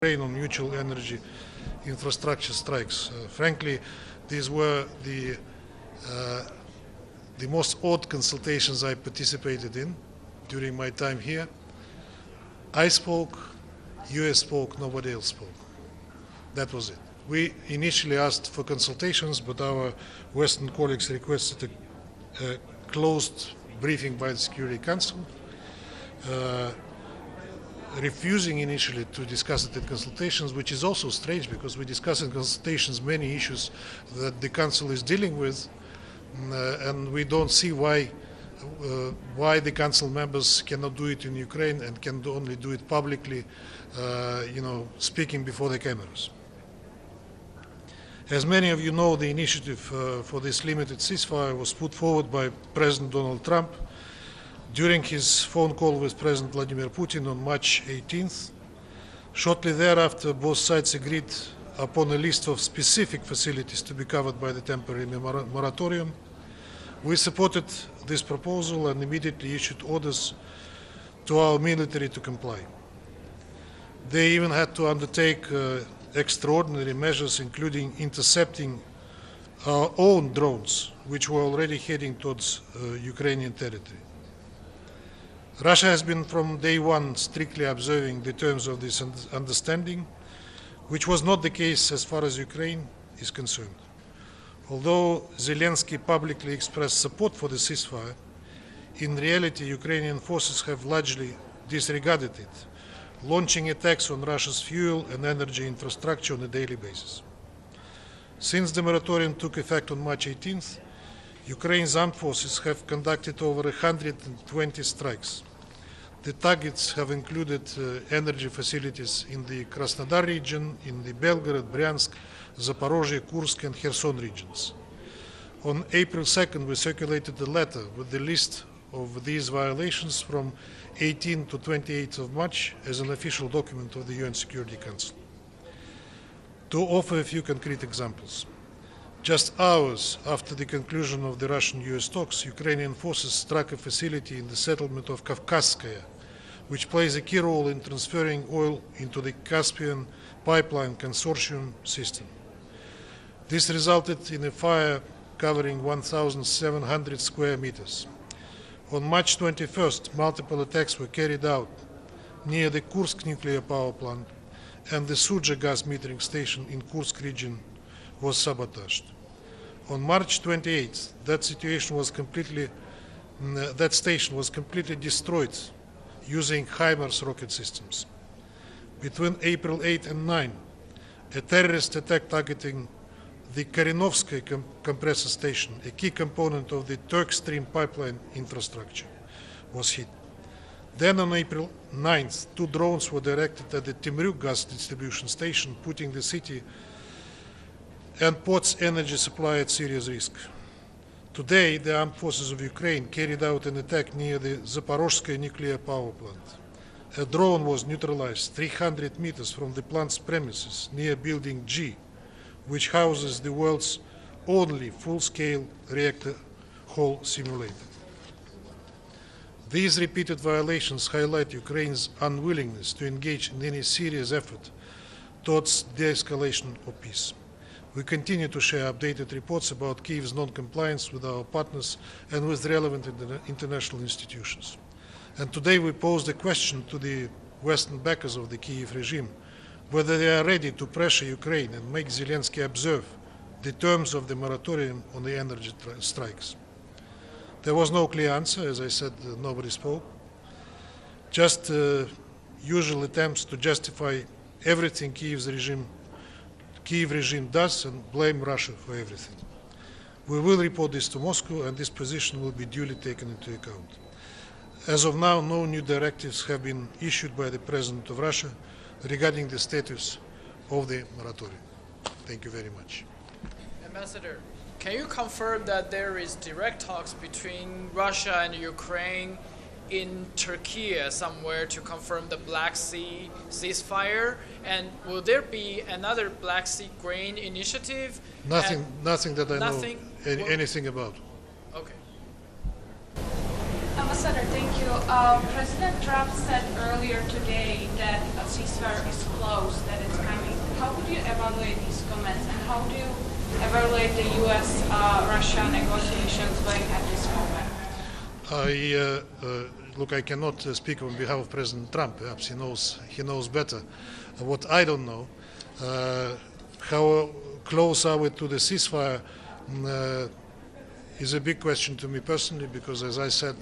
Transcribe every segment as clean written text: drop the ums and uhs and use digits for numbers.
on mutual energy infrastructure strikes. Frankly, these were the most odd consultations I participated in during my time here. I spoke, US spoke, nobody else spoke. That was it. We initially asked for consultations, but our Western colleagues requested a closed briefing by the Security Council, refusing initially to discuss it in consultations, which is also strange because we discuss in consultations many issues that the Council is dealing with, and we don't see why the Council members cannot do it in Ukraine and can only do it publicly, speaking before the cameras. As many of you know, the initiative for this limited ceasefire was put forward by President Donald Trump during his phone call with President Vladimir Putin on March 18th. Shortly thereafter, both sides agreed upon a list of specific facilities to be covered by the temporary moratorium. We supported this proposal and immediately issued orders to our military to comply. They even had to undertake extraordinary measures, including intercepting our own drones, which were already heading towards Ukrainian territory. Russia has been from day one strictly observing the terms of this understanding, which was not the case as far as Ukraine is concerned. Although Zelensky publicly expressed support for the ceasefire, in reality Ukrainian forces have largely disregarded it, launching attacks on Russia's fuel and energy infrastructure on a daily basis. Since the moratorium took effect on March 18th, Ukraine's armed forces have conducted over 120 strikes. The targets have included energy facilities in the Krasnodar region, in the Belgorod, Bryansk, Zaporozhye, Kursk and Kherson regions. On April 2nd, we circulated a letter with the list of these violations from 18 to 28th of March as an official document of the UN Security Council. To offer a few concrete examples. Just hours after the conclusion of the Russian-US talks, Ukrainian forces struck a facility in the settlement of Kavkazskaya, which plays a key role in transferring oil into the Caspian pipeline consortium system. This resulted in a fire covering 1,700 square meters. On March 21st, multiple attacks were carried out near the Kursk nuclear power plant, and the Sudzha gas metering station in Kursk region was sabotaged. On March 28th, that station was completely destroyed using HIMARS rocket systems. Between April 8 and 9, a terrorist attack targeting the Karinovskaya compressor station, a key component of the Turk Stream pipeline infrastructure, was hit. Then on April 9th, 2 drones were directed at the Temryuk gas distribution station, putting the city and port's energy supply at serious risk. Today, the armed forces of Ukraine carried out an attack near the Zaporozhye nuclear power plant. A drone was neutralized 300 meters from the plant's premises near Building G, which houses the world's only full-scale reactor hull simulator. These repeated violations highlight Ukraine's unwillingness to engage in any serious effort towards de-escalation or peace. We continue to share updated reports about Kyiv's non-compliance with our partners and with relevant international institutions. And today we posed a question to the Western backers of the Kyiv regime, whether they are ready to pressure Ukraine and make Zelensky observe the terms of the moratorium on the energy strikes. There was no clear answer. As I said, nobody spoke. Just usual attempts to justify everything Kyiv regime does and blame Russia for everything. We will report this to Moscow, and this position will be duly taken into account. As of now, no new directives have been issued by the President of Russia regarding the status of the moratorium. Thank you very much. Ambassador, can you confirm that there is direct talks between Russia and Ukraine in Turkey somewhere to confirm the Black Sea ceasefire? And will there be another Black Sea grain initiative? Nothing that I know anything about. Okay. Ambassador, thank you. President Trump said earlier today that a ceasefire is close, that evaluate these comments, and how do you evaluate the U.S.-Russia negotiations going at this moment? Look, I cannot speak on behalf of President Trump. Perhaps he knows better. What I don't know, how close are we to the ceasefire, is a big question to me personally, because, as I said,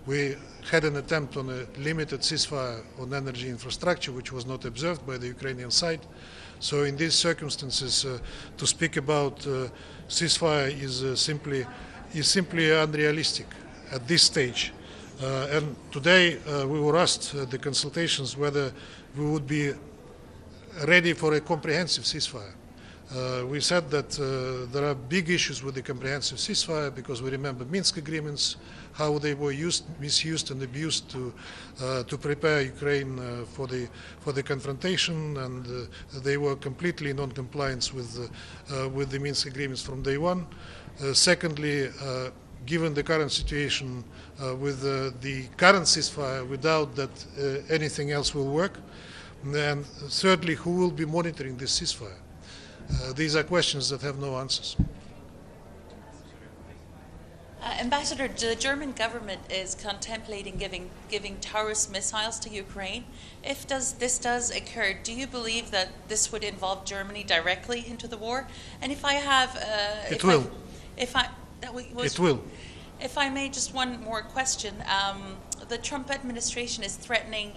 we had an attempt on a limited ceasefire on energy infrastructure, which was not observed by the Ukrainian side. So in these circumstances, to speak about ceasefire is simply unrealistic at this stage. And today we were asked at the consultations whether we would be ready for a comprehensive ceasefire. We said that there are big issues with the comprehensive ceasefire, because we remember Minsk agreements, how they were misused and abused to prepare Ukraine for the confrontation, and they were completely in non-compliance with the Minsk agreements from day one. Secondly, given the current situation with the current ceasefire, we doubt that anything else will work. And thirdly, who will be monitoring this ceasefire? These are questions that have no answers. Ambassador, the German government is contemplating giving Taurus missiles to Ukraine. If this does occur, do you believe that this would involve Germany directly into the war? And if I have, it will. It will. If I may, just one more question. The Trump administration is threatening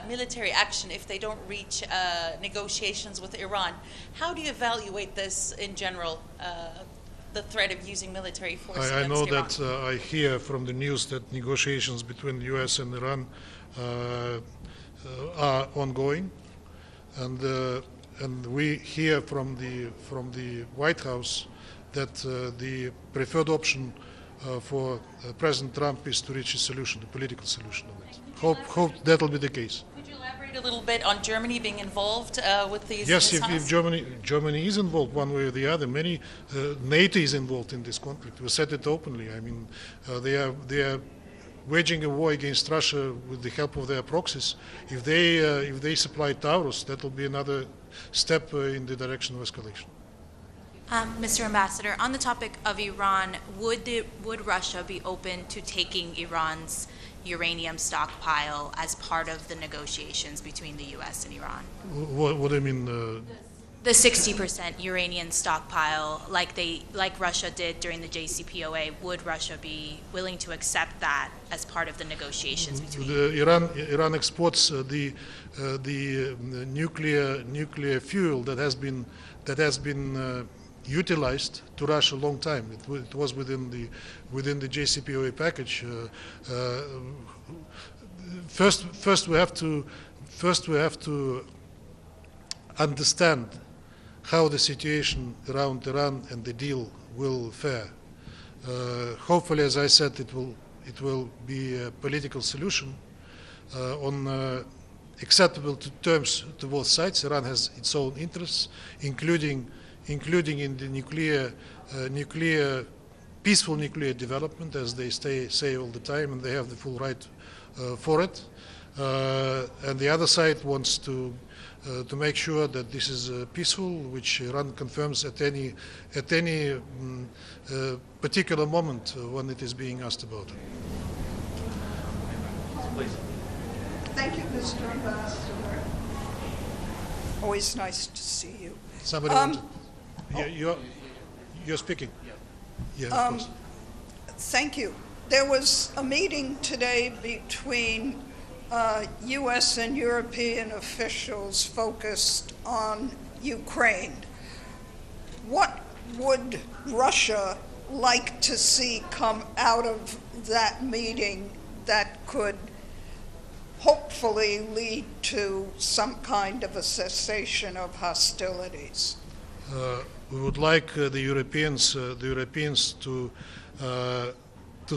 military action if they don't reach negotiations with Iran. How do you evaluate this in general, the threat of using military force I know against Iran? that I hear from the news that negotiations between the US and Iran are ongoing, and we hear from the White House that the preferred option for President Trump is to reach a solution, a political solution on it. Hope that will be the case. Could you elaborate a little bit on Germany being involved with these Yes, missiles? if Germany is involved one way or the other, NATO is involved in this conflict. We said it openly. I mean, they are waging a war against Russia with the help of their proxies. If they supply Taurus, that will be another step in the direction of escalation. Mr. Ambassador, on the topic of Iran, would Russia be open to taking Iran's uranium stockpile as part of the negotiations between the U.S. and Iran? What do you mean? The 60% uranium stockpile, like Russia did during the JCPOA, would Russia be willing to accept that as part of the negotiations between? Iran exports the nuclear fuel that has been utilized to Russia a long time. It was within the JCPOA package. First we have to understand how the situation around Iran and the deal will fare. Hopefully, as I said, it will be a political solution on acceptable terms to both sides. Iran has its own interests, including in the peaceful nuclear development, as they say all the time, and they have the full right for it. And the other side wants to make sure that this is peaceful, which Iran confirms at any particular moment when it is being asked about. Please. Thank you, Mr. Ambassador. Always nice to see you. Somebody wants to, yeah, you're speaking. Yeah, of course. Thank you. There was a meeting today between U.S. and European officials focused on Ukraine. What would Russia like to see come out of that meeting that could hopefully lead to some kind of a cessation of hostilities? We would like the Europeans to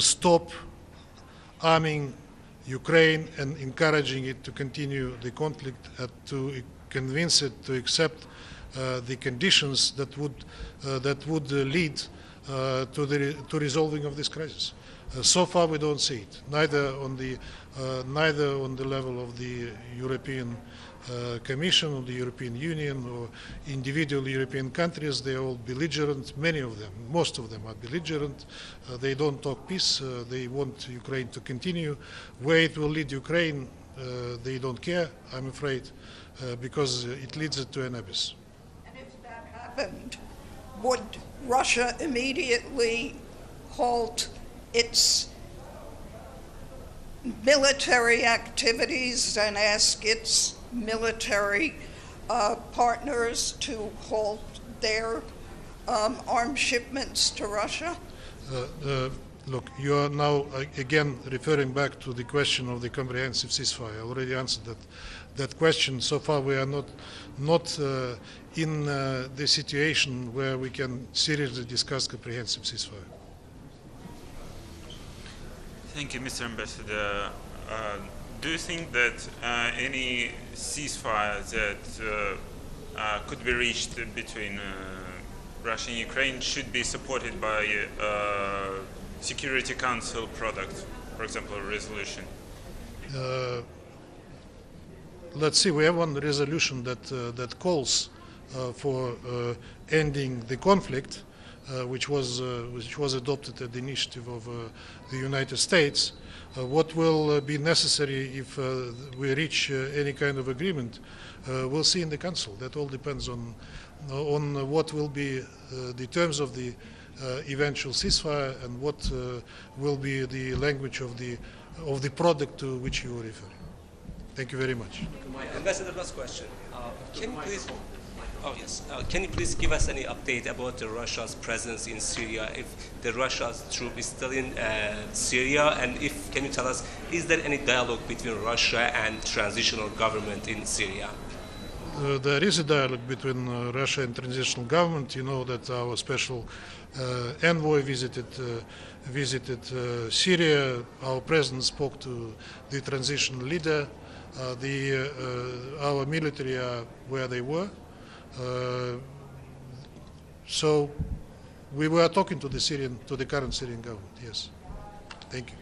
stop arming Ukraine and encouraging it to continue the conflict, to convince it to accept the conditions that would lead to resolving of this crisis. So far, we don't see it, neither on the level of the European Commission or the European Union or individual European countries. They are all belligerent. Many of them, most of them are belligerent. They don't talk peace. They want Ukraine to continue. Where it will lead Ukraine, they don't care, I'm afraid, because it leads it to an abyss. And if that happened, would Russia immediately halt its military activities and ask its military partners to halt their arms shipments to Russia? Look, you are now again referring back to the question of the comprehensive ceasefire. I already answered that question. So far, we are not in the situation where we can seriously discuss comprehensive ceasefire. Thank you, Mr. Ambassador. Do you think that any ceasefire that could be reached between Russia and Ukraine should be supported by Security Council product, for example, a resolution? Let's see. We have one resolution that calls for ending the conflict, which was adopted at the initiative of the United States. What will be necessary if we reach any kind of agreement, we'll see in the Council. That all depends on what will be the terms of the eventual ceasefire and what will be the language of the product to which you are referring. Thank you very much. Ambassador, last question. Can you please give us any update about Russia's presence in Syria? If the Russia's troop is still in Syria, and can you tell us, is there any dialogue between Russia and transitional government in Syria? There is a dialogue between Russia and transitional government. You know that our special envoy visited Syria. Our president spoke to the transitional leader. Our military are where they were. So we were talking to the current Syrian government. Yes. Thank you.